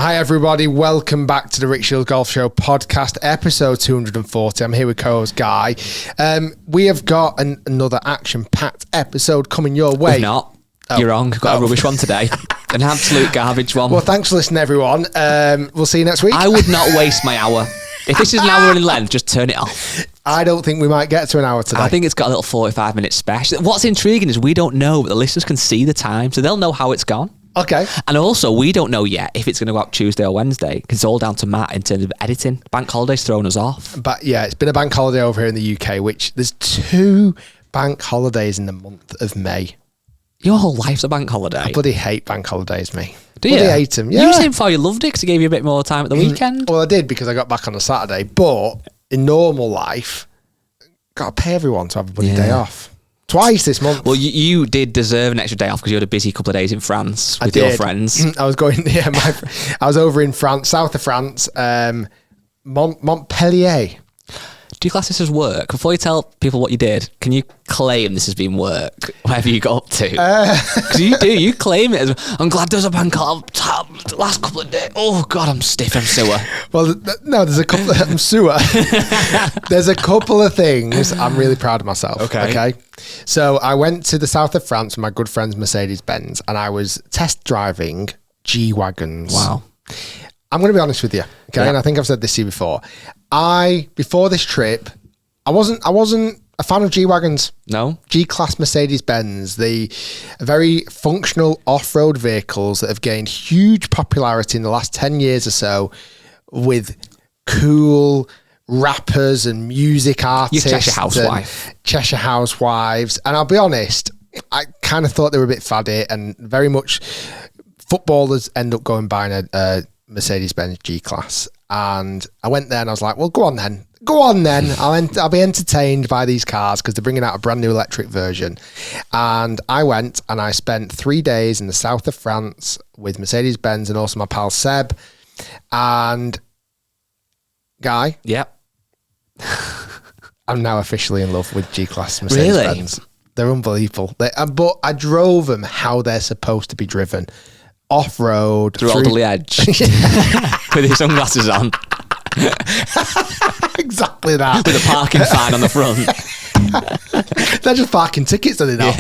Hi everybody, welcome back to the Rick Shiels Golf Show podcast, episode 240. I'm here with co-host Guy. We have got another action-packed episode coming your way. We've not. You're wrong. We've got a rubbish one today. An absolute garbage one. Well, thanks for listening, everyone. We'll see you next week. I would not waste my hour. If this is an hour in length, just turn it off. I don't think we might get to an hour today. I think it's got a little 45-minute special. What's intriguing is we don't know, but the listeners can see the time, so they'll know how it's gone. Okay. And also, we don't know yet if it's going to go out Tuesday or Wednesday, because it's all down to Matt in terms of editing. Bank holiday's thrown us off. But yeah, it's been a bank holiday over here in the UK, which there's 2 bank holidays in the month of May. Your whole life's a bank holiday. I bloody hate bank holidays, me. Do you? Bloody hate them, yeah. You seem before you loved it because it gave you a bit more time at the weekend. Well, I did because I got back on a Saturday, but in normal life, got to pay everyone to have a bloody day off. Twice this month. Well, you did deserve an extra day off because you had a busy couple of days in France with your friends. I was going, I was over in France, south of France, Montpellier. Do you class this as work? Before you tell people what you did, can you claim this has been work, whatever you got up to? Because you do, you claim it as, I'm glad there's a bank holiday the last couple of days. Oh, God, I'm stiff, I'm sewer. Well, no, there's a couple of, I'm sewer. There's a couple of things I'm really proud of myself. Okay. So I went to the south of France with my good friends Mercedes-Benz, and I was test driving G-Wagons. Wow. I'm going to be honest with you, okay? Yeah. And I think I've said this to you before. Before this trip, I wasn't a fan of G-Wagons. No? G-Class Mercedes-Benz, the very functional off-road vehicles that have gained huge popularity in the last 10 years or so with cool rappers and music artists. Your Cheshire Housewife. Cheshire Housewives. And I'll be honest, I kind of thought they were a bit faddy, and very much footballers end up going buying a Mercedes-Benz G-Class. And I went there and I was like, well, go on then. I'll be entertained by these cars because they're bringing out a brand new electric version. And I went and I spent 3 days in the south of France with Mercedes-Benz and also my pal Seb. And Guy. Yep. I'm now officially in love with G-Class Mercedes-Benz. Really? They're unbelievable. But I drove them how they're supposed to be driven. Off-road. Through Alderley Edge. With his sunglasses on. Exactly that. With a parking fine on the front. They're just parking tickets, don't they now?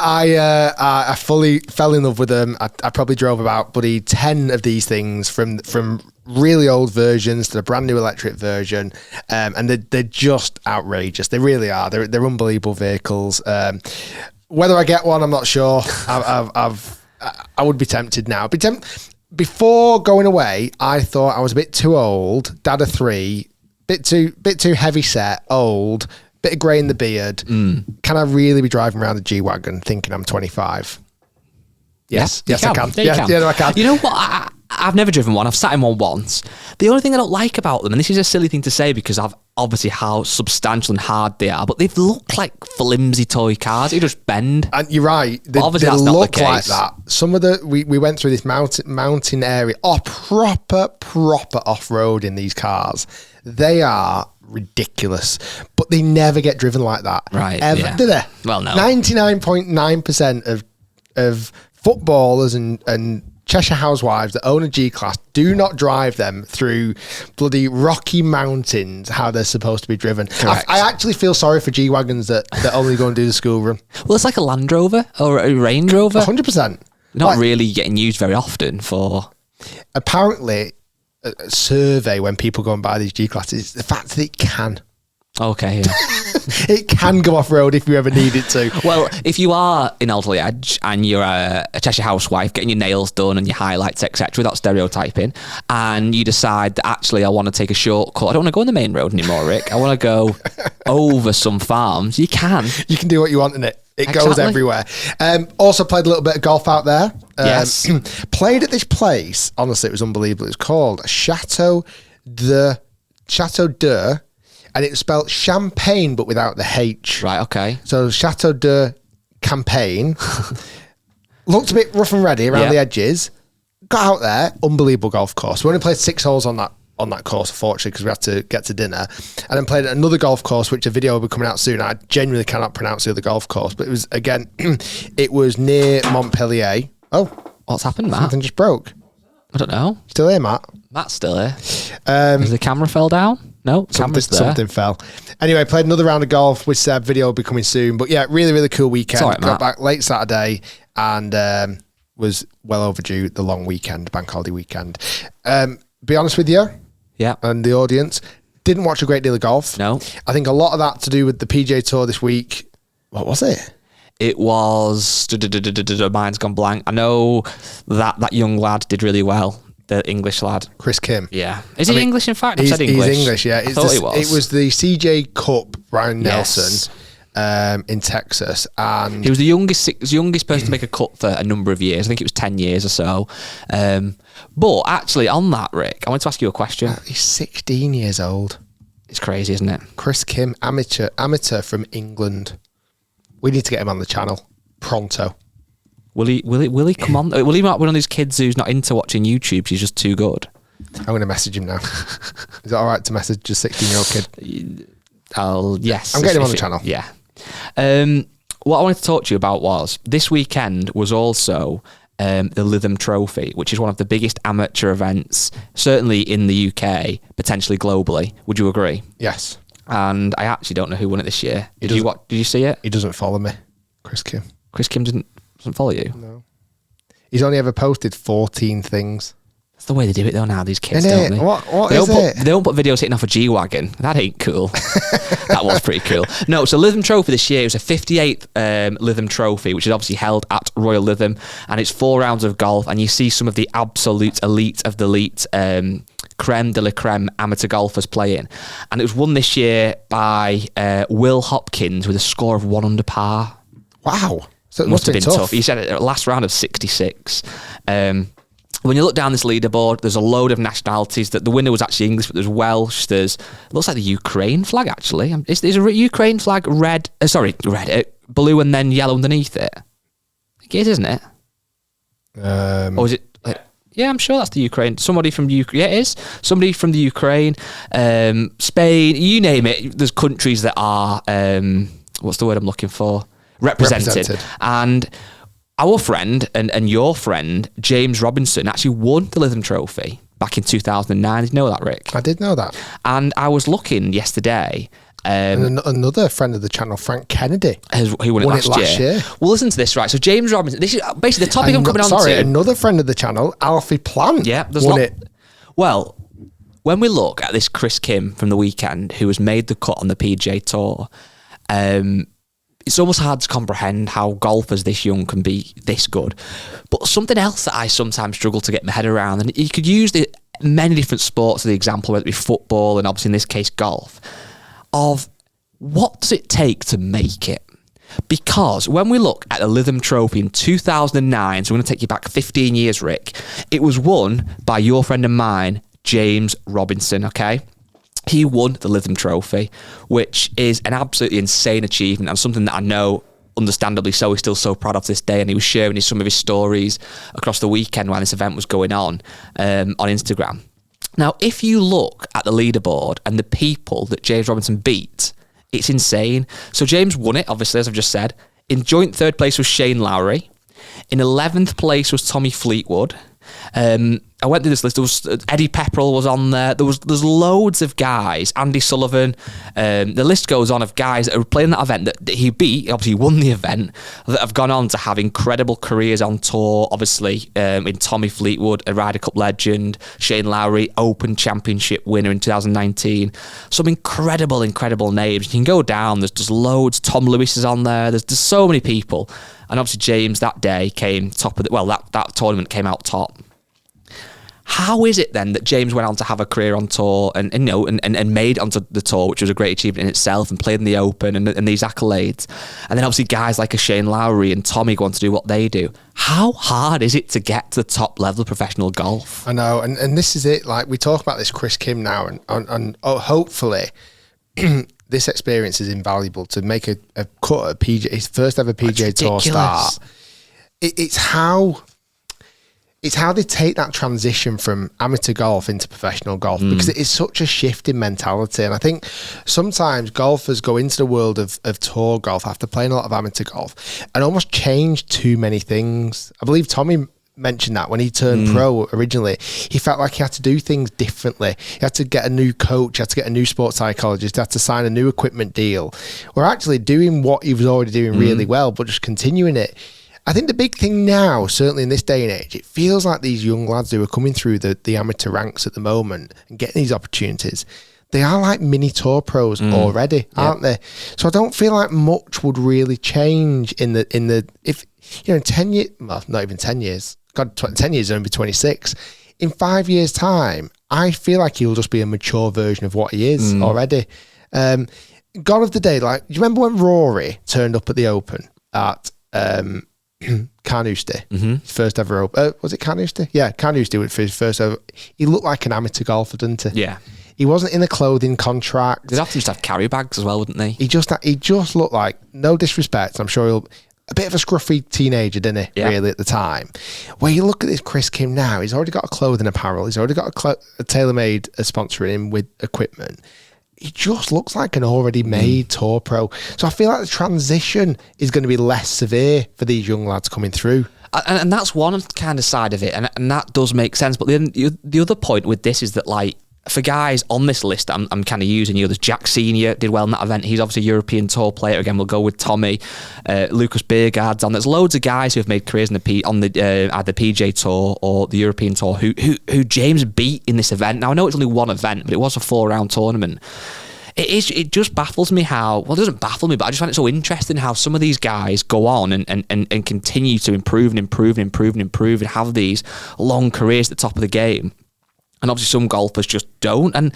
I fully fell in love with them. I probably drove about 10 of these things from really old versions to the brand new electric version, and they're just outrageous. They really are. They're unbelievable vehicles. Whether I get one, I'm not sure. I would be tempted now. Before going away, I thought I was a bit too old, dad of 3, bit too heavy set, old, bit of grey in the beard. Can I really be driving around a G-Wagon thinking I'm 25? Yes, I can. I can. You know what? I've never driven one. I've sat in one once. The only thing I don't like about them, and this is a silly thing to say because of obviously how substantial and hard they are, but they look like flimsy toy cars. They just bend. And you're right. They that's look not the case. Like that. Some of we went through this mountain area. Proper off-road in these cars. They are ridiculous, but they never get driven like that. Right. Ever, do they? Well, no. 99.9% of footballers and Cheshire Housewives that own a G-Class do not drive them through bloody rocky mountains how they're supposed to be driven. I actually feel sorry for G-Wagons that only go and do the school run. Well, it's like a Land Rover or a Range Rover. 100%. Not really getting used very often for... Apparently, a survey when people go and buy these G-Classes, the fact that it can. Okay, yeah. It can go off-road if you ever need it to. Well, if you are in Alderley Edge and you're a Cheshire Housewife getting your nails done and your highlights, etc., without stereotyping, and you decide that actually I want to take a shortcut, I don't want to go on the main road anymore, Rick, I want to go over some farms, you can. You can do what you want in it. It goes everywhere. Also played a little bit of golf out there. Yes. Played at this place. Honestly, it was unbelievable. It was called Chateau de... And it was spelled champagne, but without the H. Right, okay. So Chateau de Campagne. Looked a bit rough and ready around the edges. Got out there, unbelievable golf course. We only played 6 holes on that course, unfortunately, because we had to get to dinner. And then played at another golf course, which a video will be coming out soon. I genuinely cannot pronounce the other golf course, but it was, again, it was near Montpellier. Oh. What's happened, Matt? Something just broke. I don't know. Still here, Matt? Matt's still here. Has the camera fell down? No, camera's there. Something fell. Anyway, played another round of golf, which video will be coming soon. But yeah, really, really cool weekend. It's all right, Got Matt. back late Saturday and was well overdue, the long weekend, bank holiday weekend. Be honest with you, Yeah. and the audience, didn't watch a great deal of golf. No. I think a lot of that to do with the PGA Tour this week. What was it? It was... Mine's gone blank. I know that young lad did really well. The English lad. Chris Kim. Yeah. Is he English, in fact? I've said English. He's English, yeah. I thought he was. It was the CJ Cup, Brian Yes. Nelson, in Texas. And He was the youngest person to make a cut for a number of years. I think it was 10 years or so. But actually, on that, Rick, I want to ask you a question. he's 16 years old. It's crazy, isn't it? Chris Kim, amateur from England. We need to get him on the channel pronto. Will he come on? Will he not be one of those kids who's not into watching YouTube? He's just too good. I'm going to message him now. Is that all right to message a 16-year-old kid? Yes. I'm getting him on the channel. Yeah. What I wanted to talk to you about was this weekend was also the Lytham Trophy, which is one of the biggest amateur events, certainly in the UK, potentially globally. Would you agree? Yes. And I actually don't know who won it this year. Did you see it? He doesn't follow me, Chris Kim. Chris Kim doesn't follow you? No. He's only ever posted 14 things. That's the way they do it though now, these kids, Isn't don't it? they? What they is don't it? They don't put videos hitting off a G-Wagon. That ain't cool. That was pretty cool. No, so Lytham Trophy this year is a 58th Lytham Trophy, which is obviously held at Royal Lytham, and it's 4 rounds of golf, and you see some of the absolute elite of the elite, creme de la creme amateur golfers playing. And it was won this year by Will Hopkins with a score of 1 under par. Wow. So it Must have been tough. He He said it last round of 66. When you look down this leaderboard, there's a load of nationalities. That the winner was actually English, but there's Welsh. It looks like the Ukraine flag actually. Is a Ukraine flag red? Blue and then yellow underneath it. I think it is, isn't it? Or is it? Yeah, I'm sure that's the Ukraine. Somebody from Ukraine. Yeah, it is. Somebody from the Ukraine, Spain. You name it. There's countries that are what's the word I'm looking for? Represented. And our friend and your friend, James Robinson, actually won the Lytham Trophy back in 2009. Did you know that, Rick? I did know that. And I was looking yesterday. And another friend of the channel, Frank Kennedy, who won it last year. Well, listen to this, right? So James Robinson, this is basically the topic I'm coming on to. Sorry, another friend of the channel, Alfie Plant, won it. Well, when we look at this Chris Kim from the weekend, who has made the cut on the PGA Tour, it's almost hard to comprehend how golfers this young can be this good. But something else that I sometimes struggle to get my head around, and you could use many different sports as the example, whether it be football and obviously in this case golf, of what does it take to make it? Because when we look at the Lytham Trophy in 2009, so I'm going to take you back 15 years, Rick, it was won by your friend of mine, James Robinson, okay? He won the Lytham Trophy, which is an absolutely insane achievement and something that I know, understandably so, he's still so proud of this day, and he was sharing some of his stories across the weekend while this event was going on Instagram. Now, if you look at the leaderboard and the people that James Robinson beat, it's insane. So James won it, obviously, as I've just said. In joint third place was Shane Lowry. In 11th place was Tommy Fleetwood. I went through this list. There was Eddie Pepperell was on there. There's loads of guys. Andy Sullivan. The list goes on of guys that are playing that event that he beat. Obviously, he won the event. That have gone on to have incredible careers on tour. Obviously, in Tommy Fleetwood, a Ryder Cup legend. Shane Lowry, Open Championship winner in 2019. Some incredible names. You can go down. There's just loads. Tom Lewis is on there. There's so many people. And obviously, James that day came top of that tournament came out top. How is it then that James went on to have a career on tour and made onto the tour, which was a great achievement in itself, and played in the Open and these accolades? And then obviously guys like a Shane Lowry and Tommy go on to do what they do. How hard is it to get to the top level of professional golf? I know, and this is it. Like, we talk about this Chris Kim now, and hopefully this experience is invaluable to make a cut at his first ever PGA Tour start. It's how they take that transition from amateur golf into professional golf, because it is such a shift in mentality. And I think sometimes golfers go into the world of tour golf after playing a lot of amateur golf and almost change too many things. I believe Tommy mentioned that when he turned pro originally, he felt like he had to do things differently. He had to get a new coach, he had to get a new sports psychologist, he had to sign a new equipment deal. We're actually doing what he was already doing really well, but just continuing it. I think the big thing now, certainly in this day and age, it feels like these young lads who are coming through the amateur ranks at the moment and getting these opportunities, they are like mini tour pros already, aren't they? So I don't feel like much would really change in the if 10 years, well, not even 10 years. God, 10 years, he'll be 26. In 5 years' time, I feel like he'll just be a mature version of what he is already. God of the day, like, do you remember when Rory turned up at the Open at Carnoustie? First ever Open. Was it Carnoustie? Yeah, Carnoustie for his first ever. He looked like an amateur golfer, didn't he? Yeah. He wasn't in a clothing contract. They'd often just have carry bags as well, wouldn't they? He just looked like, no disrespect, I'm sure he'll... a bit of a scruffy teenager, didn't he, really, at the time. Where you look at this Chris Kim now, he's already got a clothing apparel, he's already got a TaylorMade sponsoring him with equipment. He just looks like an already made tour pro. So I feel like the transition is going to be less severe for these young lads coming through. And that's one kind of side of it, and that does make sense. But the other point with this is that, like, for guys on this list, I'm kind of using, there's Jack Senior did well in that event. He's obviously a European Tour player. Again, we'll go with Tommy. Lucas Biergaard's on. There's loads of guys who have made careers on the either PGA Tour or the European Tour who James beat in this event. Now, I know it's only one event, but it was a 4-round tournament. It just baffles me how, well, it doesn't baffle me, but I just find it so interesting how some of these guys go on and continue to improve and have these long careers at the top of the game. And obviously some golfers just don't. And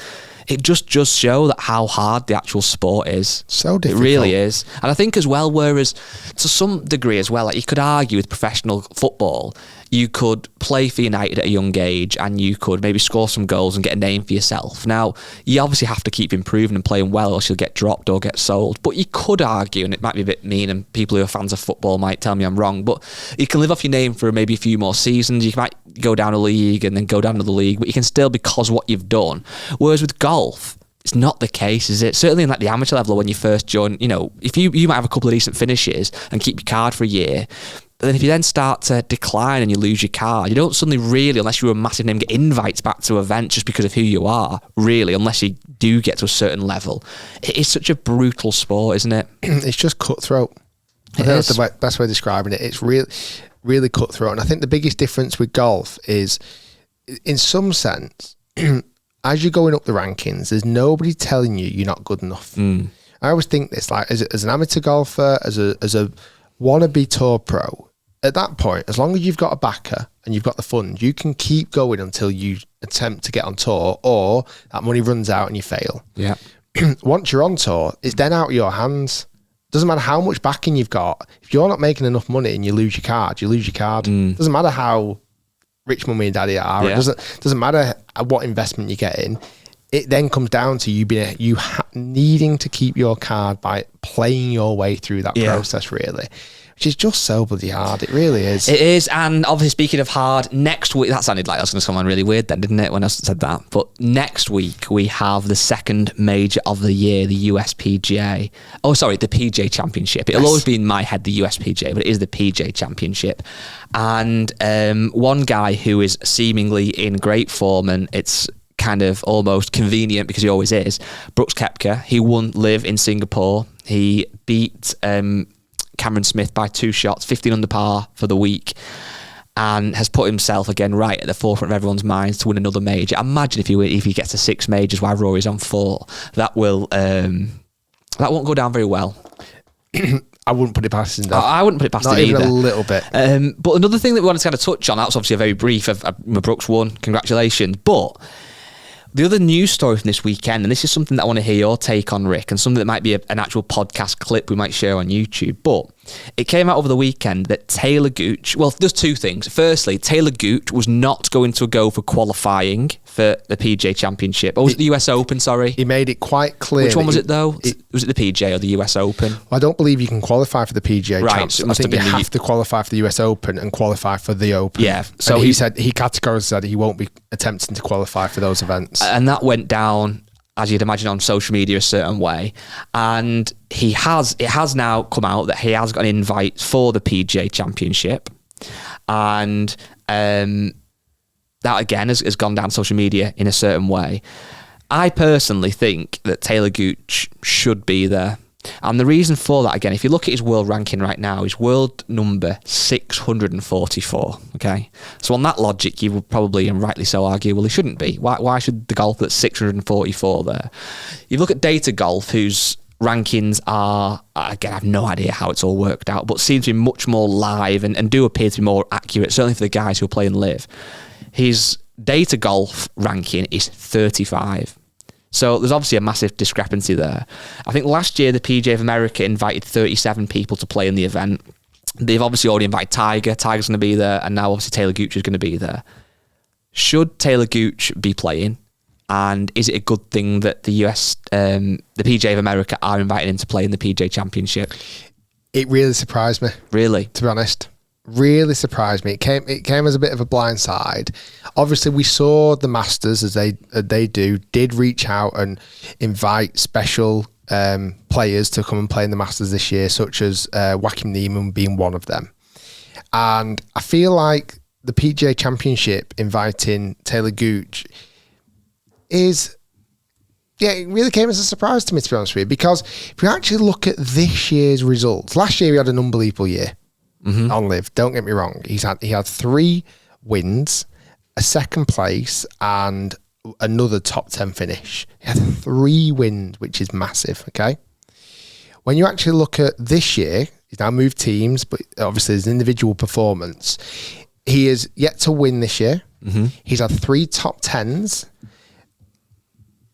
it just show that how hard the actual sport is. So difficult. It really is. And I think as well, whereas to some degree as well, like you could argue with professional football, you could play for United at a young age and you could maybe score some goals and get a name for yourself. Now, you obviously have to keep improving and playing well or else you'll get dropped or get sold. But you could argue, and it might be a bit mean and people who are fans of football might tell me I'm wrong, but you can live off your name for maybe a few more seasons. You might go down a league and then go down to the league, but you can still, because of what you've done. Whereas with golf, it's not the case, is it? Certainly in like the amateur level when you first join, if you might have a couple of decent finishes and keep your card for a year, but then if you then start to decline and you lose your card, you don't suddenly really, unless you're a massive name, get invites back to events just because of who you are, really, unless you do get to a certain level. It is such a brutal sport, isn't it? It's just cutthroat. I think that's the best way of describing it. It's really, really cutthroat. And I think the biggest difference with golf is, in some sense, as you're going up the rankings, there's nobody telling you you're not good enough. I always think this, like as an amateur golfer, as a wannabe tour pro, at that point, as long as you've got a backer and you've got the funds, you can keep going until you attempt to get on tour or that money runs out and you fail. Yeah. Once you're on tour, it's then out of your hands. Doesn't matter how much backing you've got. If you're not making enough money and you lose your card, you lose your card. Doesn't matter how rich mummy and daddy are. Yeah. It doesn't matter what investment you get in. It then comes down to you needing to keep your card by playing your way through that process, really. Which is just so bloody hard. It really is. It is. And obviously, speaking of hard, next week, that sounded like I was going to come on really weird then, didn't it, when I said that? But next week, we have the second major of the year, the USPGA. Oh, sorry, the PGA Championship. It'll always be in my head, the USPGA, but it is the PGA Championship. And one guy who is seemingly in great form, and it's kind of almost convenient because he always is, Brooks Koepka. He won Live in Singapore. He beat Cameron Smith by 2 shots, 15 under par for the week, and has put himself again right at the forefront of everyone's minds to win another major. Imagine if he gets to 6 majors while Rory's on 4. That won't go down very well. I wouldn't put it past him. I wouldn't put it past him either. Not even a little bit. But another thing that we wanted to kind of touch on, that's obviously a very brief, Brooks won, congratulations, but the other news story from this weekend, and this is something that I want to hear your take on, Rick, and something that might be an actual podcast clip we might share on YouTube, but it came out over the weekend that Talor Gooch, well, there's 2 things. Firstly, Talor Gooch was not going to go for qualifying for the PGA Championship. Or was it the US Open, sorry? He made it quite clear. Which one was it, though? Was it the PGA or the US Open? Well, I don't believe you can qualify for the PGA Championship. So I think you have to qualify for the US Open and qualify for the Open. Yeah. So he categorically said he won't be attempting to qualify for those events. And that went down, as you'd imagine, on social media a certain way. And it has now come out that he has got an invite for the PGA Championship. And That again has gone down social media in a certain way. I personally think that Talor Gooch should be there. And the reason for that, again, if you look at his world ranking right now, he's world number 644, okay? So on that logic, you would probably, and rightly so, argue, well, he shouldn't be. Why should the golfer that's 644 there? You look at Data Golf, whose rankings are, again, I have no idea how it's all worked out, but seems to be much more live and do appear to be more accurate, certainly for the guys who are playing live. His Data Golf ranking is 35. So there's obviously a massive discrepancy there. I think last year the PGA of America invited 37 people to play in the event. They've obviously already invited Tiger. Tiger's going to be there, and now obviously Talor Gooch is going to be there. Should Talor Gooch be playing? And is it a good thing that the PGA of America are inviting him to play in the PGA Championship? It really surprised me. Really? To be honest. Really surprised me. It came as a bit of a blindside. Obviously, we saw the Masters, as they did reach out and invite special players to come and play in the Masters this year, such as Joaquin Niemann being one of them. And I feel like the PGA Championship inviting Talor Gooch it really came as a surprise to me, to be honest with you, because if you actually look at this year's results, last year he had an unbelievable year. On live, don't get me wrong. He had 3 wins, a second place, and another top 10 finish. He had 3 wins, which is massive. Okay, when you actually look at this year, he's now moved teams, but obviously his individual performance, he is yet to win this year. He's had 3 top 10s.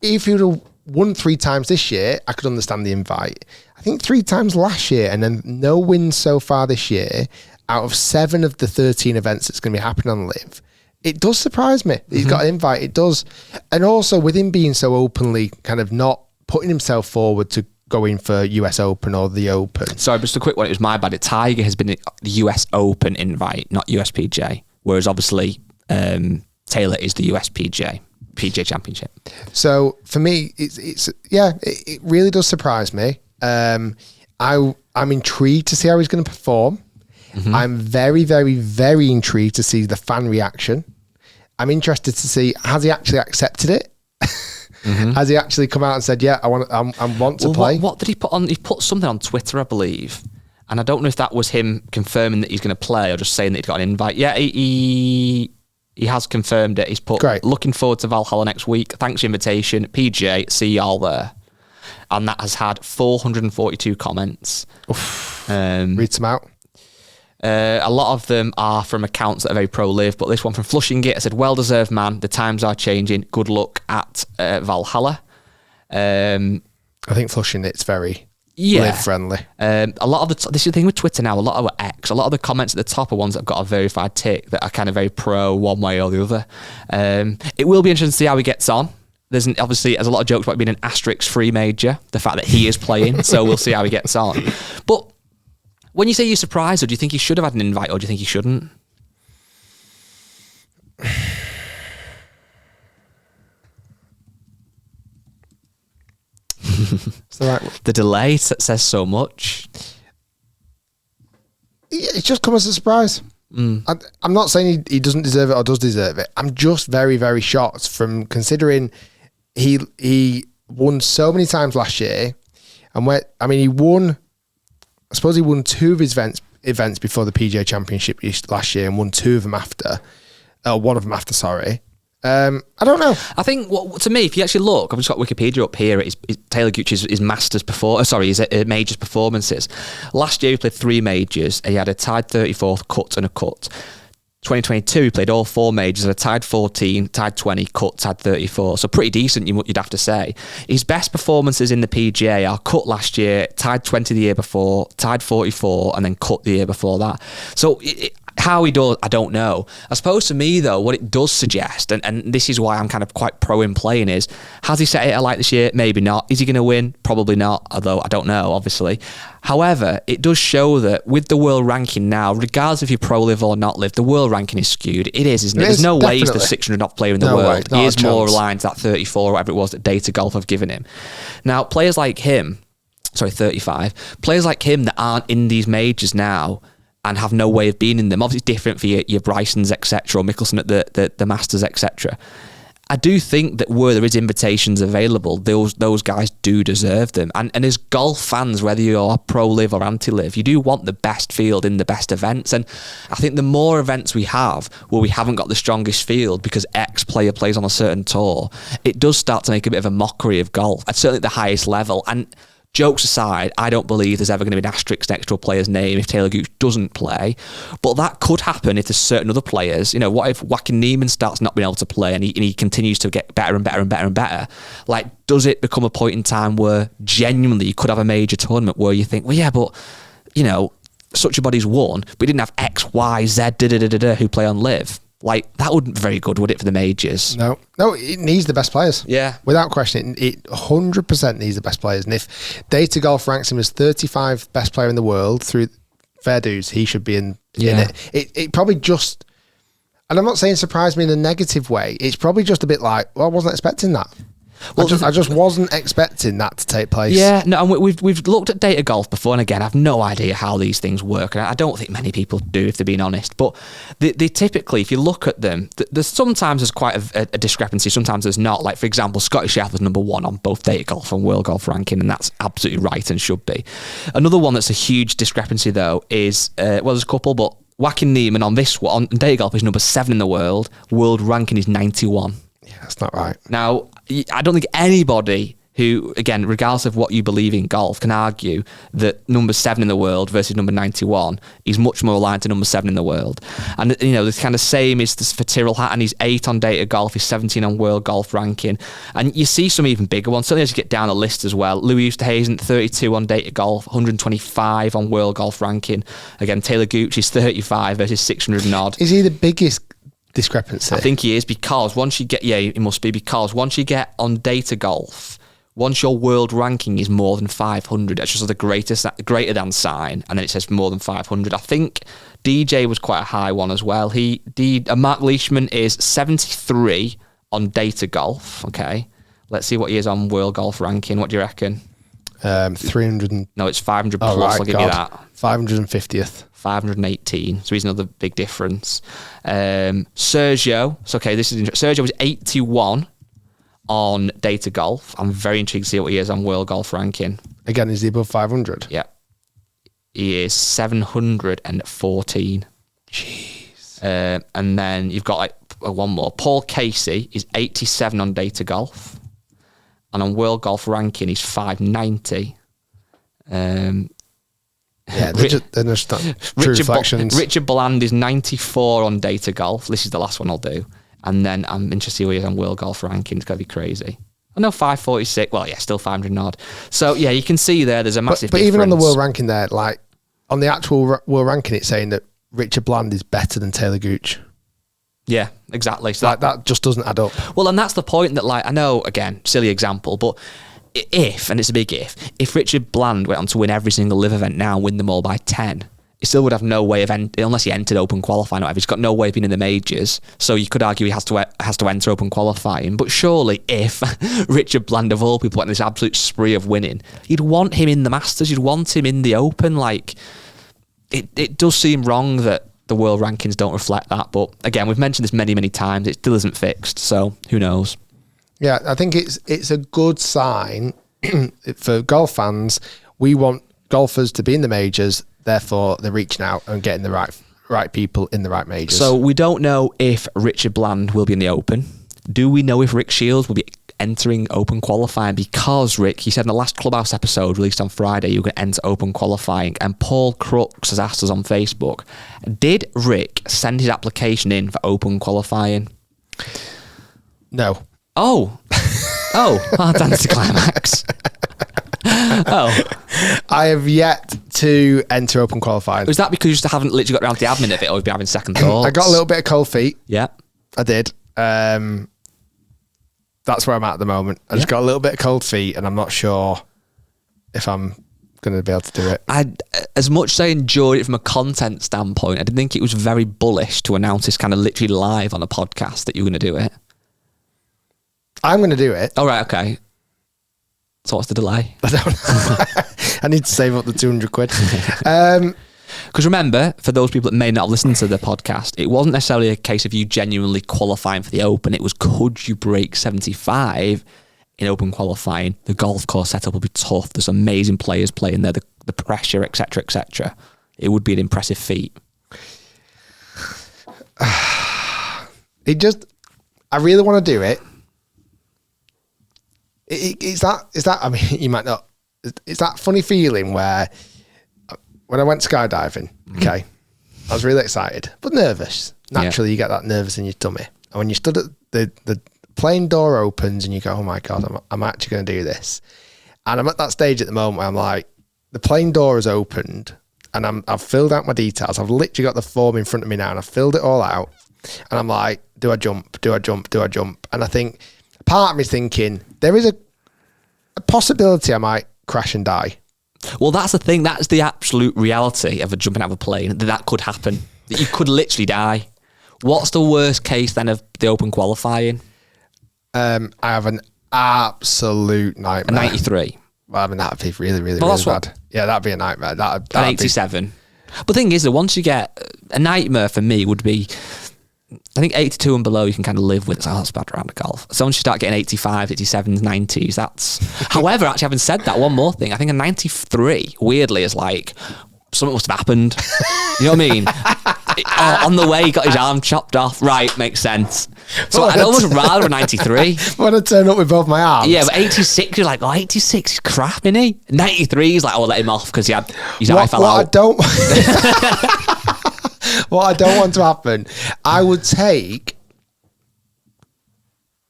If he'd have won 3 times this year, I could understand the invite. I think 3 times last year, and then no wins so far this year out of 7 of the 13 events that's going to be happening on Live. It does surprise me. He's got an invite. It does. And also with him being so openly kind of not putting himself forward to going for US Open or the Open. Sorry, just a quick one. It was my bad. Tiger has been the US Open invite, not USPJ. Whereas obviously Talor is the USPJ. PGA Championship. So for me, it really does surprise me. I'm intrigued to see how he's going to perform. I'm very, very, very intrigued to see the fan reaction. I'm interested to see, has he actually accepted it? Has he actually come out and said, "Yeah, I want to play"? What did he put on? He put something on Twitter, I believe, and I don't know if that was him confirming that he's going to play or just saying that he's got an invite. Yeah, he has confirmed it. He's put, "Great. Looking forward to Valhalla next week. Thanks for the invitation. PGA, see y'all there." And that has had 442 comments. Read some out. A lot of them are from accounts that are very pro-live, but this one from Flushing It said, "Well deserved, man. The times are changing. Good luck at Valhalla." I think Flushing It's very live friendly. A lot of this is the thing with Twitter now. A lot of X, a lot of the comments at the top are ones that have got a verified tick that are kind of very pro one way or the other. It will be interesting to see how he gets on. There's a lot of jokes about being an asterisk-free major. The fact that he is playing, so we'll see how he gets on. But when you say you're surprised, or do you think he should have had an invite, or do you think he shouldn't? The delay says so much. It's just come as a surprise. I'm not saying he doesn't deserve it or does deserve it. I'm just very, very shocked from considering he won so many times last year, and he won. I suppose he won 2 of his events before the PGA Championship last year, and won 2 of them after. One of them after, sorry. I don't know. I think to me, if you actually look, I've just got Wikipedia up here. It's Talor Gooch's his his majors performances. Last year he played 3 majors. He had a tied 34th, cut and a cut. 2022 he played all 4 majors, had a tied 14, tied 20, cut, tied 34. So pretty decent, you'd have to say. His best performances in the PGA are cut last year, tied 20 the year before, tied 44, and then cut the year before that. So how he does, I don't know. I suppose to me, though, what it does suggest, and this is why I'm kind of quite pro in playing, is, has he set it alight this year? Maybe not. Is he going to win? Probably not, although I don't know, obviously. However, it does show that with the world ranking now, regardless if you pro-live or not live, the world ranking is skewed. It is, isn't it? There's no way he's the 600th player in the world. He is more aligned to that 34 or whatever it was that Data Golf have given him. Now, players like him, 35, players like him that aren't in these majors now, and have no way of being in them. Obviously, it's different for your Brysons, etc., or Mickelson at the Masters, etc. I do think that where there is invitations available, those guys do deserve them. And as golf fans, whether you're pro-live or anti-live, you do want the best field in the best events. And I think the more events we have where we haven't got the strongest field because X player plays on a certain tour, it does start to make a bit of a mockery of golf, at certainly at the highest level. And jokes aside, I don't believe there's ever going to be an asterisk next to a player's name if Talor Gooch doesn't play. But that could happen if there's certain other players. What if Joaquin Niemann starts not being able to play and he continues to get better and better and better and better? Like, does it become a point in time where genuinely you could have a major tournament where you think, well, yeah, but, such a body's won, but we didn't have X, Y, Z, who play on live. Like, that wouldn't be very good, would it, for the majors? No, it needs the best players. Yeah. Without question, it 100% needs the best players. And if Data Golf ranks him as 35th best player in the world through fair dues, he should be in it. It probably just, and I'm not saying surprised me in a negative way, it's probably just a bit like, well, I wasn't expecting that. Well, I just wasn't expecting that to take place. Yeah, no, and we've looked at Data Golf before, and again, I've no idea how these things work, and I don't think many people do, if they're being honest. But they typically, if you look at them, there's quite a discrepancy. Sometimes there's not. Like, for example, Scotty Scheffler's number 1 on both Data Golf and World Golf Ranking, and that's absolutely right and should be. Another one that's a huge discrepancy, though, is there's a couple, but Joaquin Niemann on this one on Data Golf is number 7 in the world. World ranking is 91. Yeah, that's not right. Now, I don't think anybody who, again, regardless of what you believe in golf, can argue that number 7 in the world versus number 91 is much more aligned to number 7 in the world. And, the kind of same is for Tyrrell Hatton. He's 8 on Data Golf, he's 17 on World Golf Ranking. And you see some even bigger ones, certainly as you get down the list as well. Louis Oosthuizen, 32 on Data Golf, 125 on World Golf Ranking. Again, Talor Gooch is 35 versus 600 and odd. Is he the biggest discrepancy? I think he is, because once you get, it must be, because once you get on Data Golf, once your world ranking is more than 500, it's just the greater than sign, and then it says more than 500. I think DJ was quite a high one as well. Mark Leishman is 73 on Data Golf. Okay, let's see what he is on World Golf Ranking. What do you reckon? 300. No, it's 500 plus. Right, I'll give you that. 550th. 518, so he's another big difference. Sergio, Sergio was 81 on Data Golf. I'm very intrigued to see what he is on World Golf Ranking. Again, is he above 500? Yeah. He is 714. Jeez. And then you've got one more. Paul Casey is 87 on Data Golf. And on World Golf Ranking, he's 590. Yeah, they're just true reflections. Richard Bland is 94 on Data Golf. This is the last one I'll do. And then I'm interested to see where he is on World Golf Ranking. It's going to be crazy. I know 546. Well, yeah, still 500 and odd. So, yeah, you can see there's a massive difference. But even on the world ranking there, like, on the actual world ranking, it's saying that Richard Bland is better than Talor Gooch. Yeah, exactly. So that just doesn't add up. Well, and that's the point that, like, I know, again, silly example, but and it's a big if Richard Bland went on to win every single live event now and win them all by 10, he still would have no way of, unless he entered open qualifying or whatever, he's got no way of being in the majors. So you could argue he has to enter open qualifying. But surely if Richard Bland, of all people, went on this absolute spree of winning, you'd want him in the Masters, you'd want him in the Open. Like, it does seem wrong that the world rankings don't reflect that. But again, we've mentioned this many, many times. It still isn't fixed. So who knows? Yeah, I think it's a good sign for golf fans. We want golfers to be in the majors, therefore they're reaching out and getting the right people in the right majors. So we don't know if Richard Bland will be in the Open. Do we know if Rick Shiels will be entering open qualifying? Because Rick, he said in the last Clubhouse episode released on Friday, you're going to enter open qualifying. And Paul Crooks has asked us on Facebook, did Rick send his application in for open qualifying? No. Oh, that's anticlimax. I have yet to enter open qualifying. Was that because you just haven't literally got around to the admin of it, or you've been having second thoughts? I got a little bit of cold feet. Yeah. I did. That's where I'm at the moment. I just got a little bit of cold feet, and I'm not sure if I'm going to be able to do it. As much as I enjoyed it from a content standpoint, I didn't think it was very bullish to announce this kind of literally live on a podcast that you were going to do it. I'm going to do it. All right, okay. So what's the delay? I don't know. I need to save up the 200 quid. Because remember, for those people that may not have listened to the podcast, it wasn't necessarily a case of you genuinely qualifying for the Open. It was, could you break 75 in Open qualifying? The golf course setup will be tough. There's amazing players playing there, the pressure, etc., etc. It would be an impressive feat. I really want to do it. It's that, I mean, you might not, it's that funny feeling where when I went skydiving, okay, I was really excited, but nervous. Naturally, you get that nervous in your tummy. And when you stood at the plane door opens and you go, oh my God, I'm actually going to do this. And I'm at that stage at the moment where I'm like, the plane door has opened and I've filled out my details. I've literally got the form in front of me now and I've filled it all out. And I'm like, do I jump? Do I jump? Do I jump? And I think part of me is thinking there is a possibility I might crash and die. Well, that's the thing. That's the absolute reality of jumping out of a plane. That could happen. That you could literally die. What's the worst case then of the Open qualifying? I have an absolute nightmare. A 93. Well, I mean, that'd be really, really, really bad. Yeah, that'd be a nightmare. That'd an 87. But the thing is that once you get a nightmare for me would be, I think 82 and below you can kind of live with. It's like, oh, that's a bad round of golf. So once you start getting 85, 87s, 90s, that's... However, actually having said that, one more thing. I think a 93, weirdly, is like, something must have happened. You know what I mean? On the way, he got his arm chopped off. Right, makes sense. So I'd almost rather a 93. When I turn up with both my arms. Yeah, but 86, you're like, oh, 86 is crap, isn't he? 93 is like, oh, I'll let him off because his eye fell out. What I don't want to happen, I would take...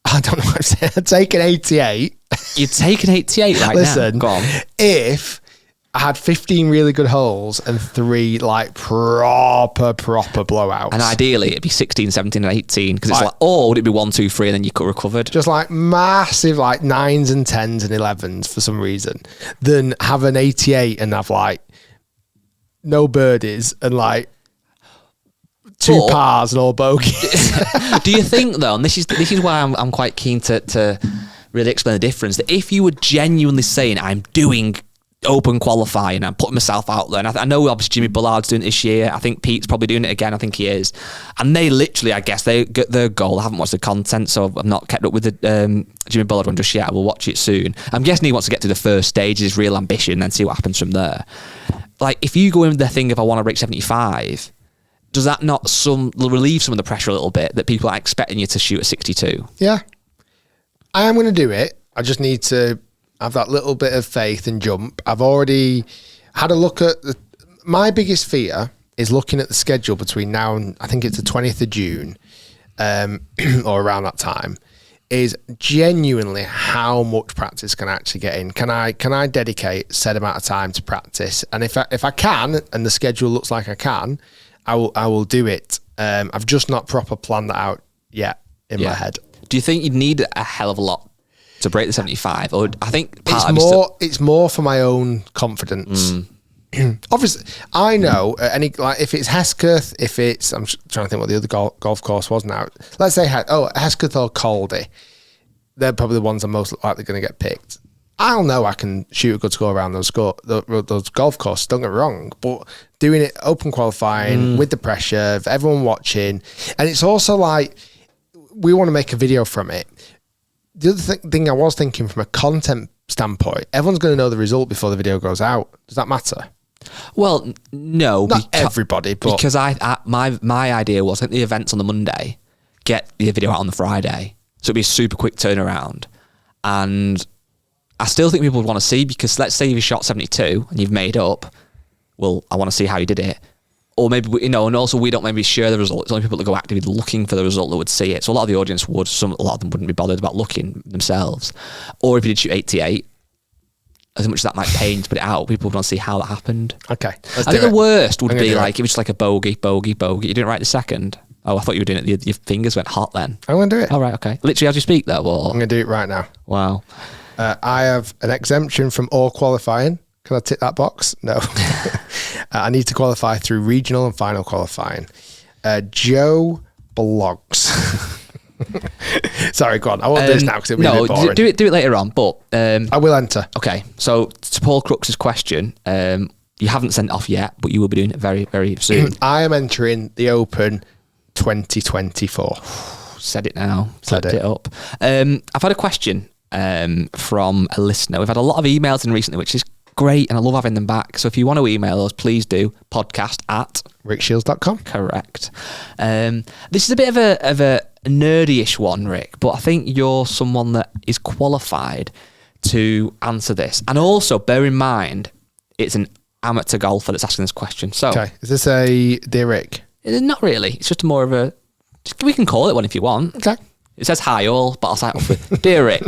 I don't know what I'm saying. I'd take an 88. You'd take an 88 right Listen, now? Go on. If I had 15 really good holes and 3 like proper blowouts. And ideally it'd be 16, 17 and 18 because it's like, or would it be 1, 2, 3 and then you could recovered? Just like massive like 9s and 10s and 11s for some reason. Then have an 88 and have like no birdies and like 2 pars and all bogeys. Do you think though, and this is why I'm quite keen to really explain the difference, that if you were genuinely saying I'm doing Open qualifying, I'm putting myself out there, and I know obviously Jimmy Bullard's doing it this year, I think Pete's probably doing it again, I think he is, and they literally, I guess they get their goal. I haven't watched the content, so I've not kept up with the Jimmy Bullard one just yet. I will watch it soon. I'm guessing he wants to get to the first stage, his real ambition, and see what happens from there. Like if you go in with the thing, if I want to break 75, does that not relieve some of the pressure a little bit that people are expecting you to shoot at 62? Yeah, I am going to do it. I just need to have that little bit of faith and jump. I've already had a look at my biggest fear is looking at the schedule between now and I think it's the 20th of June or around that time, is genuinely how much practice can I actually get in. Can I dedicate a set amount of time to practice? And if I can, and the schedule looks like I can, I will do it. I've just not proper planned that out yet in my head. Do you think you'd need a hell of a lot to break the 75? Or I think it's more for my own confidence. Obviously, I know if it's Hesketh, if it's, I'm trying to think what the other golf course was now. Let's say Hesketh or Caldy, they're probably the ones I'm most likely going to get picked. I'll know I can shoot a good score around those golf courses, don't get me wrong, but doing it Open qualifying with the pressure of everyone watching, and it's also like we want to make a video from it. The other thing I was thinking from a content standpoint, everyone's going to know the result before the video goes out. Does that matter? Well, no, not everybody, but because my idea was, I think the event's on the Monday, get the video out on the Friday, so it'd be a super quick turnaround, and I still think people would want to see, because let's say you've shot 72 and you've made up, well, I want to see how you did it. Or maybe, and also we don't maybe share the result. It's only people that go actively looking for the result that would see it. So a lot of the audience would, a lot of them wouldn't be bothered about looking themselves. Or if you did shoot 88, as much as that might pain to put it out, people would want to see how that happened. Okay. I think the worst would be like, if it's like a bogey. You didn't write the second. Oh, I thought you were doing it. Your fingers went hot then. I'm going to do it. All right, okay. Literally as you speak though? Or? I'm going to do it right now. Wow. I have an exemption from all qualifying. Can I tick that box? No. I need to qualify through regional and final qualifying. Joe blogs. Sorry, go on. I won't do this now because it'll be a bit boring. Do it later on. But I will enter. Okay. So to Paul Crooks's question, You haven't sent it off yet, but you will be doing it very, very soon. I am entering the Open 2024. Said it now. Said it up. I've had a question from a listener. We've had a lot of emails in recently, which is great, and I love having them back. So if you want to email us, please do. podcast@rickshiels.com. Correct. This is a bit of a nerdy-ish one, Rick, but I think you're someone that is qualified to answer this. And also, bear in mind, it's an amateur golfer that's asking this question. So, okay, is this a Dear Rick? Not really. It's just more of a... We can call it one if you want. Okay. It says hi all, but I'll start off with Dear Rick.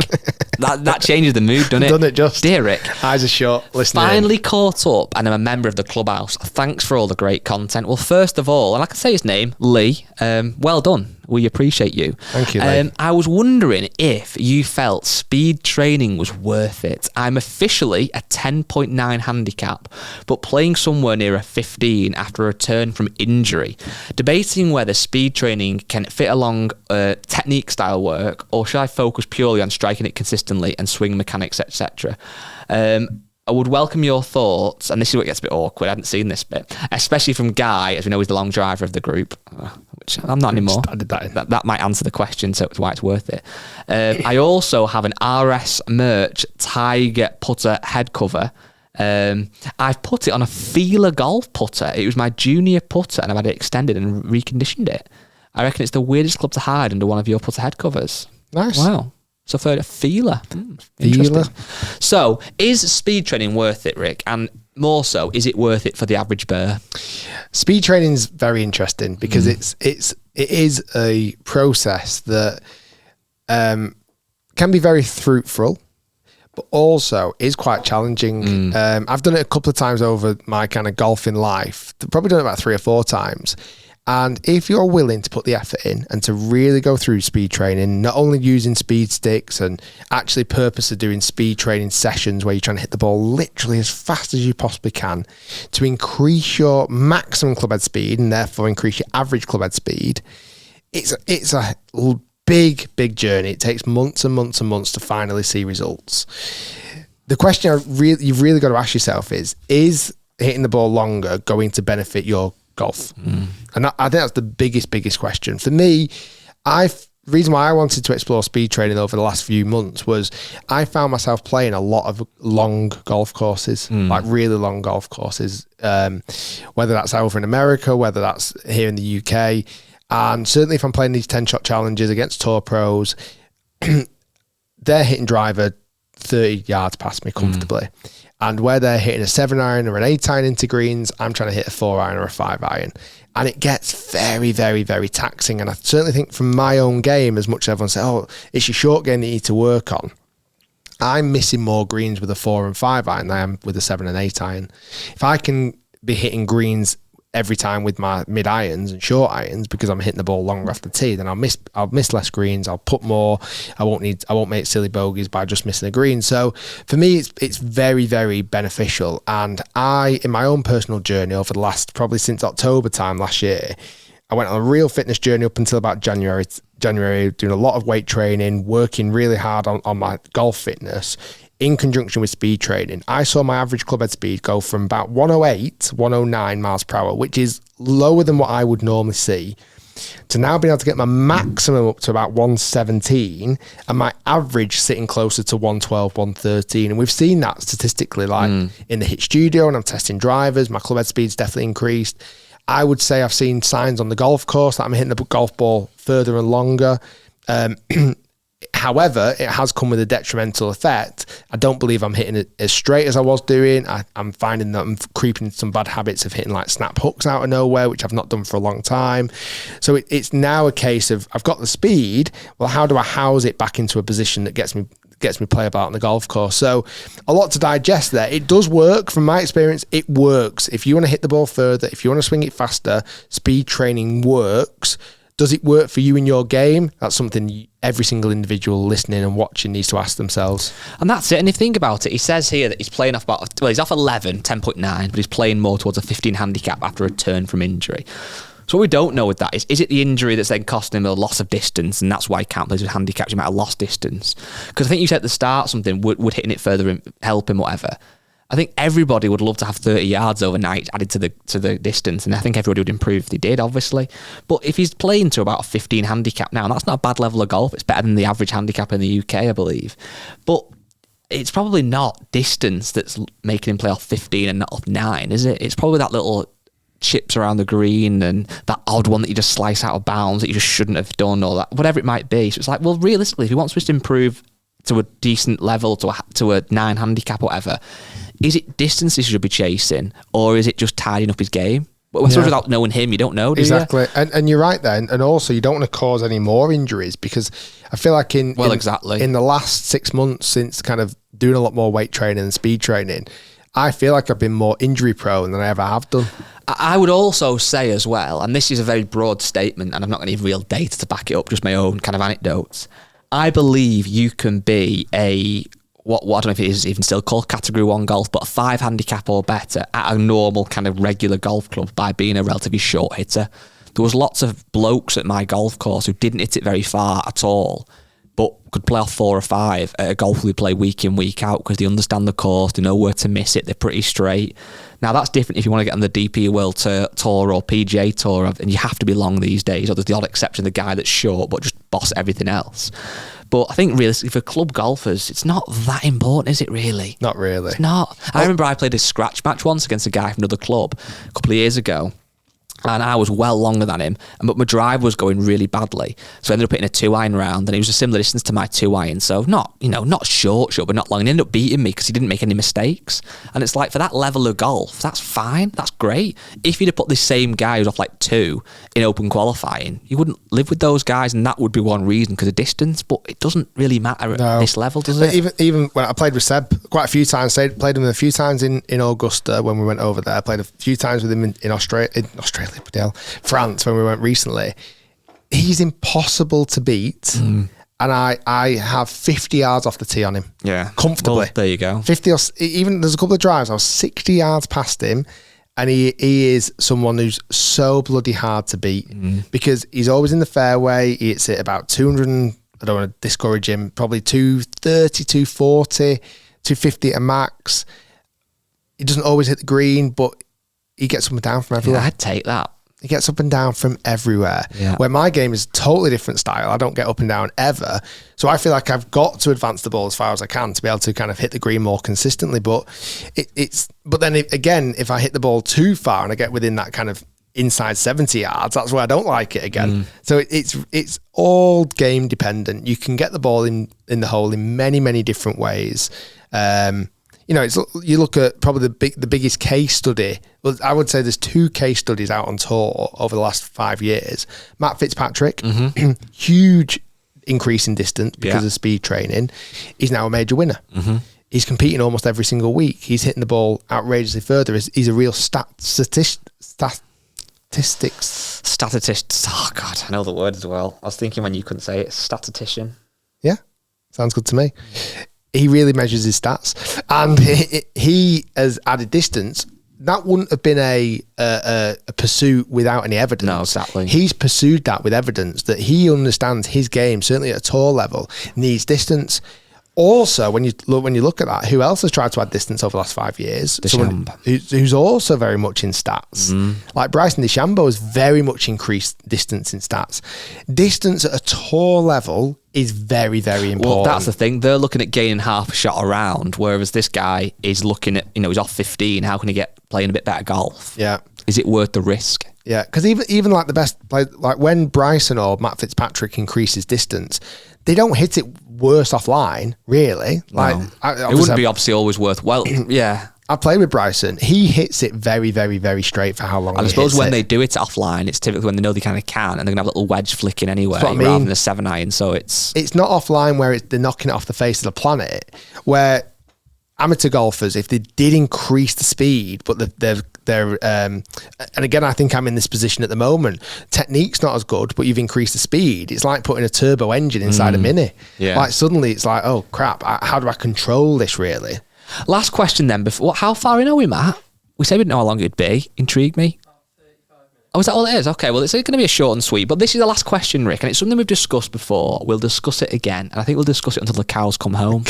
That changes the mood, doesn't it? Doesn't it just? Dear Rick. Eyes are shut, listening. Finally caught up and I'm a member of the clubhouse. Thanks for all the great content. Well, first of all, and I can say his name, Lee, well done. We appreciate you. Thank you, Lee. I was wondering if you felt speed training was worth it. I'm officially a 10.9 handicap, but playing somewhere near a 15 after a return from injury. Debating whether speed training can fit along technique style work, or should I focus purely on striking it consistently and swing mechanics, etc. I would welcome your thoughts, and this is what gets a bit awkward. I hadn't seen this bit, especially from Guy, as we know he's the long driver of the group, which I'm not anymore. That might answer the question, so it's why it's worth it. I also have an RS Merch Tiger putter head cover. I've put it on a Feeler golf putter. It was my junior putter, and I've had it extended and reconditioned it. I reckon it's the weirdest club to hide under one of your putter head covers. Nice. Wow. So I've heard a Feeler. Feeler. So, is speed training worth it, Rick? And more so, is it worth it for the average bear? Speed training is very interesting because it is a process that can be very fruitful, but also is quite challenging. I've done it a couple of times over my kind of golfing life. Probably done it about 3 or 4 times. And if you're willing to put the effort in and to really go through speed training, not only using speed sticks and actually purposely doing speed training sessions where you're trying to hit the ball literally as fast as you possibly can to increase your maximum clubhead speed and therefore increase your average clubhead speed, it's a big journey. It takes months and months and months to finally see results. The question you've really got to ask yourself is hitting the ball longer going to benefit your golf? And I think that's the biggest question. For me, the reason why I wanted to explore speed training over the last few months was I found myself playing a lot of long golf courses, like really long golf courses, whether that's over in America, whether that's here in the UK. And certainly if I'm playing these 10-shot challenges against tour pros, they're hitting driver 30 yards past me comfortably. And where they're hitting a 7-iron or an 8-iron into greens, I'm trying to hit a 4-iron or a 5-iron. And it gets very, very, very taxing. And I certainly think from my own game, as much as everyone says, oh, it's your short game that you need to work on, I'm missing more greens with a 4 and 5-iron than I am with a 7 and 8-iron. If I can be hitting greens every time with my mid irons and short irons because I'm hitting the ball longer off the tee, then I'll miss less greens. I'll put more. I won't make silly bogeys by just missing a green. So for me, it's very, very beneficial. And in my own personal journey over the last, probably since October time last year, I went on a real fitness journey up until about January, doing a lot of weight training, working really hard on my golf fitness. In conjunction with speed training, I saw my average clubhead speed go from about 108, 109 miles per hour, which is lower than what I would normally see, to now being able to get my maximum up to about 117 and my average sitting closer to 112, 113. And we've seen that statistically, like in the HIT studio, and I'm testing drivers, my clubhead speed's definitely increased. I would say I've seen signs on the golf course that I'm hitting the golf ball further and longer. However, it has come with a detrimental effect. I don't believe I'm hitting it as straight as I was doing. I'm finding that I'm creeping into some bad habits of hitting like snap hooks out of nowhere, which I've not done for a long time. So it's now a case of I've got the speed. Well, how do I house it back into a position that gets me playable on the golf course? So a lot to digest there. It does work. From my experience, it works. If you want to hit the ball further, if you want to swing it faster, speed training works. Does it work for you in your game? That's something every single individual listening and watching needs to ask themselves. And that's it. And if you think about it, he says here that he's playing off he's off 11, 10.9, but he's playing more towards a 15 handicap after a return from injury. So what we don't know with that is it the injury that's then costing him a loss of distance, and that's why he can't play with handicaps? You might have lost distance. Because I think you said at the start something, would hitting it further help him, whatever. I think everybody would love to have 30 yards overnight added to the distance, and I think everybody would improve if they did, obviously. But if he's playing to about a 15 handicap now, and that's not a bad level of golf. It's better than the average handicap in the UK, I believe. But it's probably not distance that's making him play off 15 and not off 9, is it? It's probably that little chips around the green and that odd one that you just slice out of bounds that you just shouldn't have done, or that, whatever it might be. So it's like, well, realistically, if he wants to improve to a decent level, to a 9 handicap or whatever, is it distance he should be chasing, or is it just tidying up his game? Well, yeah. Without knowing him, you don't know, do exactly. you? And you're right there. And also, you don't want to cause any more injuries, because I feel like in the last 6 months, since kind of doing a lot more weight training and speed training, I feel like I've been more injury prone than I ever have done. I would also say as well, and this is a very broad statement, and I've not got any real data to back it up, just my own kind of anecdotes. I believe you can be what I don't know if it is even still called Category 1 golf, but a 5 handicap or better at a normal kind of regular golf club by being a relatively short hitter. There was lots of blokes at my golf course who didn't hit it very far at all, but could play off 4 or 5 at a golf we play week in, week out, because they understand the course, they know where to miss it, they're pretty straight. Now, that's different if you want to get on the DP World Tour or PGA Tour, and you have to be long these days, or there's the odd exception, the guy that's short but just boss everything else. But I think realistically for club golfers, it's not that important, is it really? Not really. It's not. I remember I played a scratch match once against a guy from another club a couple of years ago, and I was well longer than him, but my drive was going really badly. So I ended up hitting a 2-iron round, and he was a similar distance to my 2-iron. So not short, but not long. And he ended up beating me because he didn't make any mistakes. And it's like, for that level of golf, that's fine. That's great. If you'd have put this same guy who's off like 2 in open qualifying, you wouldn't live with those guys, and that would be one reason, because of distance. But it doesn't really matter at this level, does it? Even when I played with Seb quite a few times, played him a few times in Augusta when we went over there. I played a few times with him in Australia, France when we went recently. He's impossible to beat, and I have 50 yards off the tee on him. Yeah, comfortably. Well, there you go. 50 or even there's a couple of drives I was 60 yards past him, and he is someone who's so bloody hard to beat because he's always in the fairway. He hits it about 200. I don't want to discourage him. Probably 230, 240, 250 at a max. He doesn't always hit the green, but he gets up and down from everywhere. Yeah, I'd take that. He gets up and down from everywhere. Yeah. Where my game is a totally different style. I don't get up and down ever. So I feel like I've got to advance the ball as far as I can to be able to kind of hit the green more consistently. But but then if I hit the ball too far and I get within that kind of inside 70 yards, that's where I don't like it again. So it's all game dependent. You can get the ball in the hole in many, many different ways. You look at probably the biggest case study. Well, I would say there's 2 case studies out on tour over the last 5 years. Matt Fitzpatrick, huge increase in distance because of speed training. He's now a major winner. He's competing almost every single week. He's hitting the ball outrageously further. He's a real statistics. Oh God, I know the word as well. I was thinking when you couldn't say it, statistician. Yeah, sounds good to me. He really measures his stats, and he has added distance. That wouldn't have been a pursuit without any evidence. No, exactly. He's pursued that with evidence that he understands his game, certainly at a tour level, needs distance. Also, when you look at that, who else has tried to add distance over the last 5 years? Someone who's also very much in stats. Like Bryson DeChambeau has very much increased distance in stats. Distance at a tour level is very, very important. Well, that's the thing. They're looking at gaining half a shot around, whereas this guy is looking at, he's off 15. How can he get playing a bit better golf? Yeah. Is it worth the risk? Yeah, because even like the best play, like when Bryson or Matt Fitzpatrick increases distance, they don't hit it worse offline, really. Like it wouldn't be obviously always worth. Well, yeah. I played with Bryson. He hits it very, very, very straight for how long. I suppose when they do it offline, it's typically when they know they kind of can, and they're gonna have a little wedge flicking anyway, rather than a 7-iron. So it's not offline where they're knocking it off the face of the planet. Where amateur golfers, if they did increase the speed, but they're and again, I think I'm in this position at the moment. Technique's not as good, but you've increased the speed. It's like putting a turbo engine inside a Mini. Yeah. Like suddenly it's like, oh crap, how do I control this really? Last question then. How far in are we, Matt? We said we didn't know how long it'd be. Intrigued me. Oh, is that all it is? Okay, well, it's going to be a short and sweet, but this is the last question, Rick, and it's something we've discussed before. We'll discuss it again, and I think we'll discuss it until the cows come home.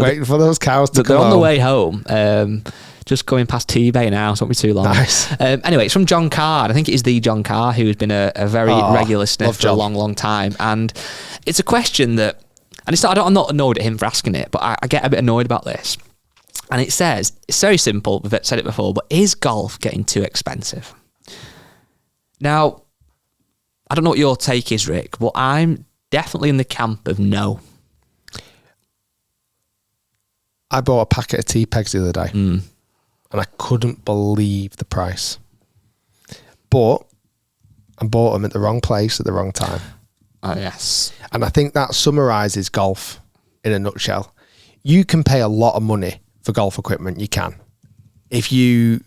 Waiting for those cows to come home. They're on the way home. Just going past T-Bay now, so it won't be too long. Nice. Anyway, it's from John Carr. I think it is the John Carr, who's been a very regular listener for a long, long time. And it's a question that, and I'm not annoyed at him for asking it, but I get a bit annoyed about this. And it says, it's very simple, we've said it before, but is golf getting too expensive? Now, I don't know what your take is, Rick, but I'm definitely in the camp of no. I bought a packet of T-pegs the other day, and I couldn't believe the price. But I bought them at the wrong place at the wrong time. Oh, yes. And I think that summarises golf in a nutshell. You can pay a lot of money for golf equipment, you can. If you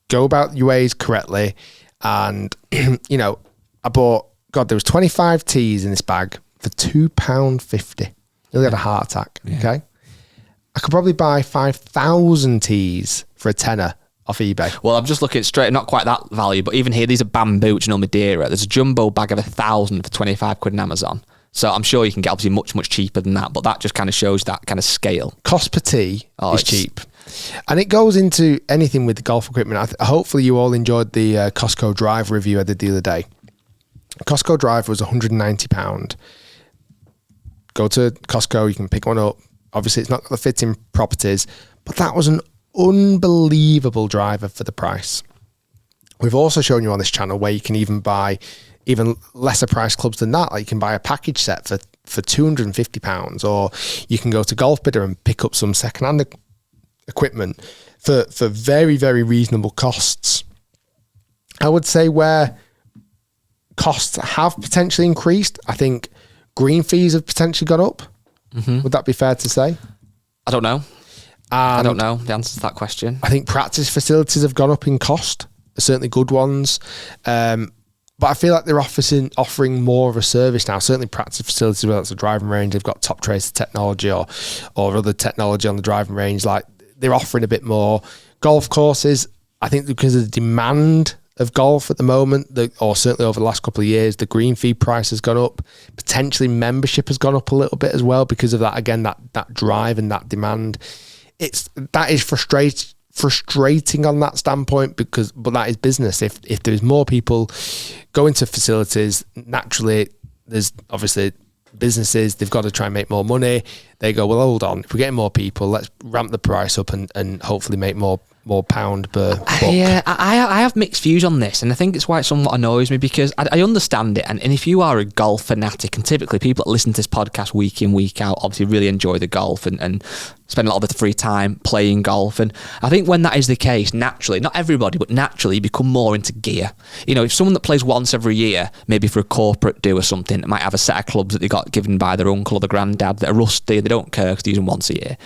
go about your ways correctly, and, you know, there was 25 tees in this bag for £2.50. Nearly had a heart attack, okay? I could probably buy 5,000 tees for a tenner off eBay. Well, I'm just looking straight, not quite that value, but even here, these are bamboo, which are Madeira. There's a jumbo bag of 1,000 for 25 quid on Amazon. So I'm sure you can get obviously much, much cheaper than that, but that just kind of shows that kind of scale. Cost per tee is cheap. And it goes into anything with the golf equipment. Hopefully you all enjoyed the Costco Drive review I did the other day. Costco Drive was £190. Go to Costco, you can pick one up. Obviously, it's not got the fitting properties, but that was an unbelievable driver for the price. We've also shown you on this channel where you can even buy even lesser price clubs than that. Like you can buy a package set for £250, or you can go to Golf Bidder and pick up some second-hand equipment for very, very reasonable costs. I would say where costs have potentially increased, I think green fees have potentially gone up. Mm-hmm. Would that be fair to say? I don't know. I don't know the answer to that question. I think practice facilities have gone up in cost, certainly good ones. But I feel like they're offering more of a service now. Certainly practice facilities, whether it's a driving range, they've got top tracer technology or other technology on the driving range. Like they're offering a bit more. Golf courses, I think because of the demand of golf at the moment, or certainly over the last couple of years, the green fee price has gone up. Potentially membership has gone up a little bit as well because of that, again, that drive and that demand. That is frustrating on that standpoint, but that is business. If there's more people going to facilities, naturally there's obviously businesses, they've got to try and make more money. They go, well, hold on, if we're getting more people, let's ramp the price up and hopefully make more pound per buck. Yeah, I have mixed views on this, and I think it's why it somewhat annoys me, because I understand it, and if you are a golf fanatic, and typically people that listen to this podcast week in, week out, obviously really enjoy the golf and spend a lot of their free time playing golf, and I think when that is the case, naturally, not everybody, but naturally you become more into gear. You know, if someone that plays once every year, maybe for a corporate do or something, might have a set of clubs that they got given by their uncle or their granddad that are rusty, they don't care because they use them once a year.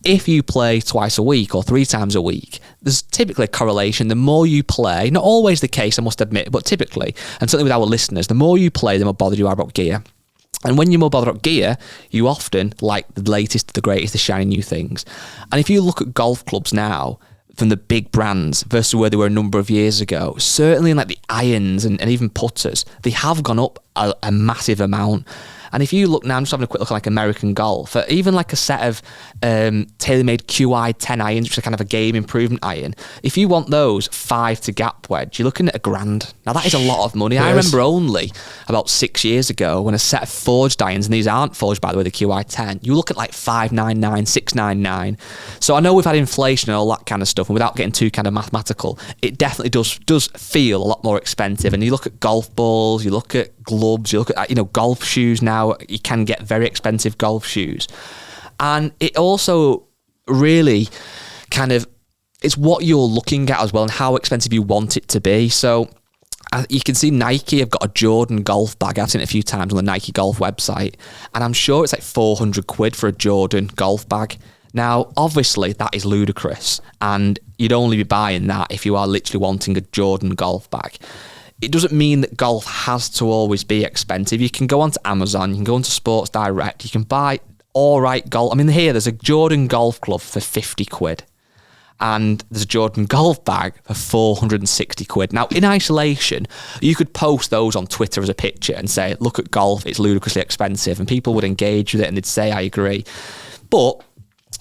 If you play twice a week or 3 times a week, there's typically a correlation. The more you play, not always the case, I must admit, but typically, and certainly with our listeners, the more you play, the more bothered you are about gear. And when you're more bothered about gear, you often like the latest, the greatest, the shiny new things. And if you look at golf clubs now, from the big brands versus where they were a number of years ago, certainly in like the irons and even putters, they have gone up a massive amount. And if you look now, I'm just having a quick look at like American golf, even like a set of TaylorMade QI 10 irons, which is kind of a game improvement iron. If you want those 5 to gap wedge, you're looking at $1,000. Now that is a lot of money. Yes. I remember only about 6 years ago when a set of forged irons, and these aren't forged by the way, the QI 10, you look at like $599, $699. So I know we've had inflation and all that kind of stuff, and without getting too kind of mathematical, it definitely does feel a lot more expensive. And you look at golf balls, you look at gloves, you look at golf shoes now. You can get very expensive golf shoes, and it also really kind of, it's what you're looking at as well and how expensive you want it to be. So you can see Nike have got a Jordan golf bag. I've seen it a few times on the Nike golf website, and I'm sure it's like 400 quid for a Jordan golf bag. Now, obviously, that is ludicrous, and you'd only be buying that if you are literally wanting a Jordan golf bag. It doesn't mean that golf has to always be expensive. You can go onto Amazon, you can go onto Sports Direct, you can buy all right golf. I mean, here, there's a Jordan golf club for 50 quid. and there's a Jordan golf bag for 460 quid. Now, in isolation, you could post those on Twitter as a picture and say, look at golf, it's ludicrously expensive, and people would engage with it and they'd say, I agree. But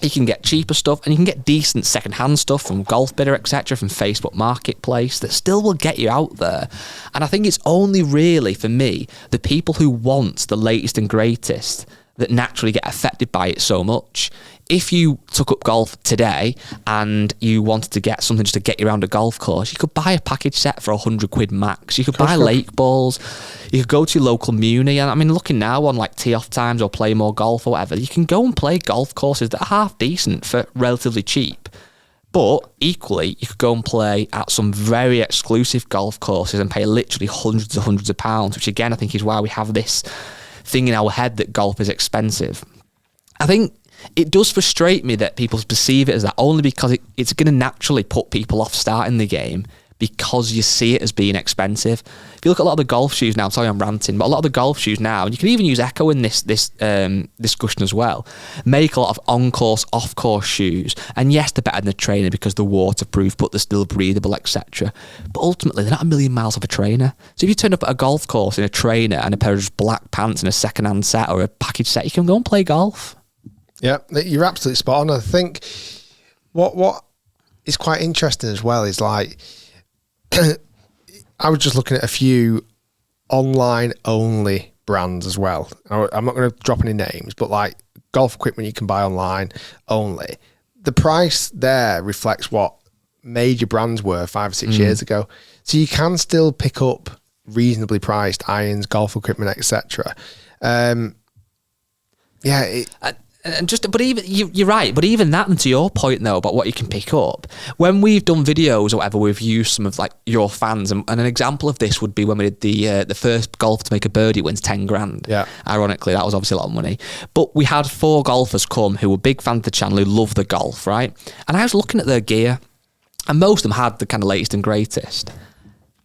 you can get cheaper stuff, and you can get decent second-hand stuff from Golf Bidder, etc., from Facebook Marketplace that still will get you out there. And I think it's only really, for me, the people who want the latest and greatest that naturally get affected by it so much. If you took up golf today and you wanted to get something just to get you around a golf course, you could buy a package set for 100 quid max. You could buy lake balls. You could go to your local muni. And I mean, looking now on like tee off times or play more golf or whatever, you can go and play golf courses that are half decent for relatively cheap. But equally, you could go and play at some very exclusive golf courses and pay literally hundreds of pounds, which again, I think is why we have this thing in our head that golf is expensive. I think it does frustrate me that people perceive it as that, only because it's going to naturally put people off starting the game because you see it as being expensive. If you look at a lot of the golf shoes now, sorry I'm ranting, but a lot of the golf shoes now, and you can even use Echo in this discussion as well, make a lot of on-course, off-course shoes. And yes, they're better than a trainer because they're waterproof, but they're still breathable, etc. But ultimately, they're not a million miles off a trainer. So if you turn up at a golf course in a trainer and a pair of just black pants and a second-hand set or a package set, you can go and play golf. Yeah, you're absolutely spot on. I think what is quite interesting as well is like, I was just looking at a few online only brands as well. I'm not going to drop any names, but like golf equipment you can buy online only. The price there reflects what major brands were 5 or 6 years ago. So you can still pick up reasonably priced irons, golf equipment, etc. But even you're right. But even that, and to your point though about what you can pick up, when we've done videos or whatever, we've used some of like your fans, and an example of this would be when we did the first golfer to make a birdie wins 10 grand. Yeah. Ironically, that was obviously a lot of money. But we had 4 golfers come who were big fans of the channel, who love the golf, right? And I was looking at their gear, and most of them had the kind of latest and greatest.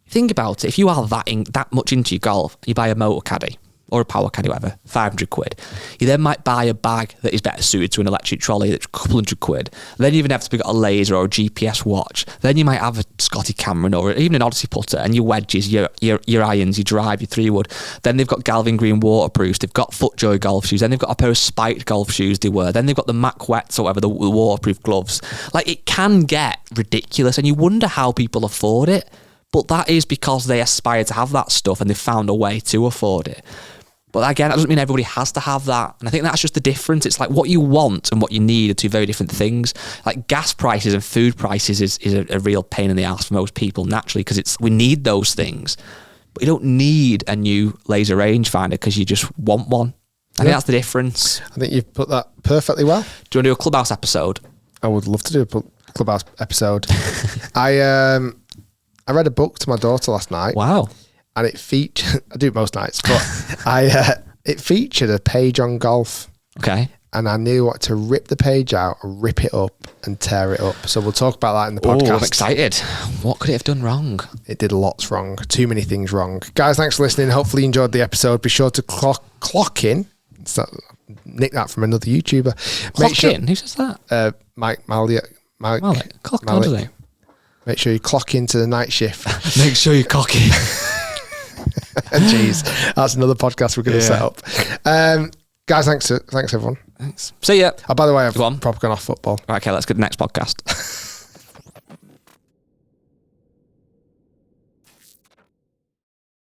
Think about it. If you are that much into your golf, you buy a motor caddy or a power caddy, whatever, 500 quid. You then might buy a bag that is better suited to an electric trolley that's a couple hundred quid. Then you even have to pick up a laser or a GPS watch. Then you might have a Scotty Cameron or even an Odyssey putter, and your wedges, your irons, your drive, your 3-wood. Then they've got Galvin Green waterproofs. They've got FootJoy golf shoes. Then they've got a pair of spiked golf shoes they wear. Then they've got the Mac Wets or whatever, the waterproof gloves. Like, it can get ridiculous, and you wonder how people afford it. But that is because they aspire to have that stuff and they've found a way to afford it. But again, that doesn't mean everybody has to have that. And I think that's just the difference. It's like what you want and what you need are two very different things. Like gas prices and food prices is a real pain in the ass for most people, naturally, because we need those things. But you don't need a new laser rangefinder because you just want one. I think that's the difference. I think you've put that perfectly well. Do you want to do a Clubhouse episode? I would love to do a Clubhouse episode. I read a book to my daughter last night. Wow. And it featured, I do it most nights, but it featured a page on golf. Okay. And I knew what to rip the page out, rip it up and tear it up. So we'll talk about that in the podcast. I'm excited. What could it have done wrong? It did lots wrong. Too many things wrong. Guys, thanks for listening. Hopefully you enjoyed the episode. Be sure to clock in. Nick that from another YouTuber. Clock in? Who says that? Mike Malliot. Clock on, does he? Make sure you clock into the night shift. Make sure you clock in. Jeez, that's another podcast we're going to set up. Guys, thanks everyone. Thanks. See ya. Oh, by the way, I've probably gone off football. Right, okay, let's get to the next podcast.